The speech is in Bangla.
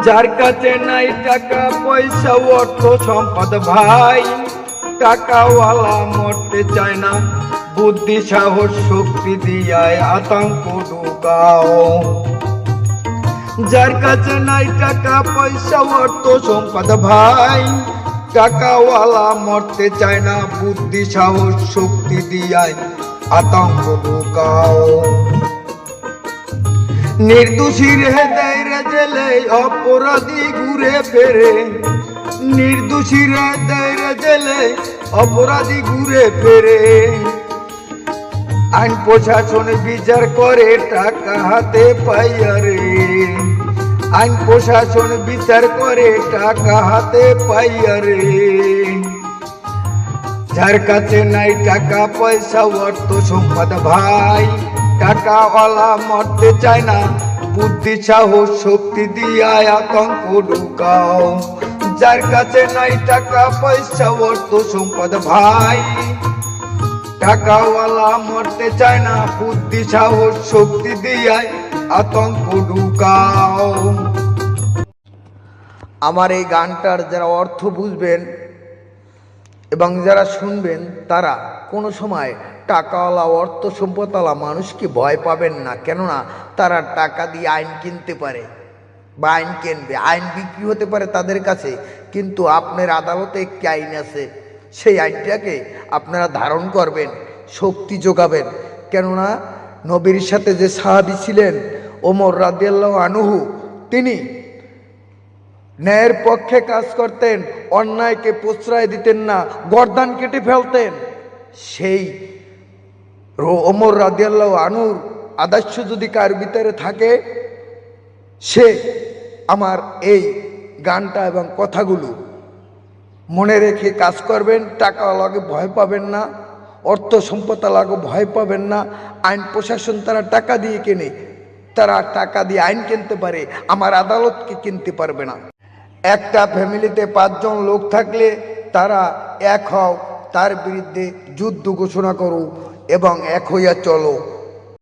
যার কাছে নাই টাকা পয়সা অর্থ সম্পদ ভাই, টাকাওয়ালা মরতে চায় না, বুদ্ধি সাহস শক্তি দিয়ায় আতঙ্ক ঢুকাও। যার কাছে নাই টাকা পয়সা অর্থ সম্পদ ভাই, টাকাওয়ালা মরতে চায় না, বুদ্ধি সাহস শক্তি দিয়ায় আতঙ্ক ঢুকাও। নির্দোষীর দেয় জেলে অপরাধী ঘুরে ফেরে, নির্দোষীর দেয় জেলে অপরাধী ঘুরে ফেরে। আইন প্রশাসন বিচার করে টাকা হাতে পাইয়া রে, আইন প্রশাসন বিচার করে টাকা হাতে পাইয়া রে। যার কাছে নাই টাকা পয়সা অর্থ সম্পদ ভাই, টাকাওয়ালা মরতে চায় না, বুদ্ধি সাহস শক্তি দিয়া আতঙ্ক ঢুকাও। যার কাছে নাই টাকা পয়সা অর্থ সম্পদ ভাই, টাকাওয়ালা মরতে চায় না, বুদ্ধি সাহস শক্তি দিয়া আতঙ্ক ঢুকাও। আমার এই গানটার যারা অর্থ বুঝবেন এবং যারা শুনবেন তারা কোনো সময় টাকাওয়ালা অর্থ সম্পদওয়ালা মানুষকে ভয় পাবেন না, কেননা তারা টাকা দিয়ে আইন কিনতে পারে বা আইন কিনবে, আইন বিক্রি হতে পারে তাদের কাছে, কিন্তু আপনার আদালতে একটি আইন আছে, সেই আইনটাকে আপনারা ধারণ করবেন, শক্তি যোগাবেন। কেননা নবীর সাথে যে সাহাবী ছিলেন ওমর রাদিয়াল্লাহু আনহু, তিনি ন্যায়ের পক্ষে কাজ করতেন, অন্যায়কে প্রশ্রয় দিতেন না, গর্দান কেটে ফেলতেন। সেই ওমর রাদিয়াল্লাহু আনহুর আদর্শ যদি কার ভিতরে থাকে, সে আমার এই গানটা এবং কথাগুলো মনে রেখে কাজ করবেন। টাকাওয়ালাকে ভয় পাবেন না, অর্থ সম্পদওয়ালাকে ভয় পাবেন না। আইন প্রশাসন তারা টাকা দিয়ে কেনে, তারা টাকা দিয়ে আইন কিনতে পারে, আমার আদালতকে কিনতে পারবে না। একটা ফ্যামিলিতে 5 জন লোক থাকলে তারা এক হও, তার বিরুদ্ধে যুদ্ধ ঘোষণা করো এবং এক হইয়া চলো।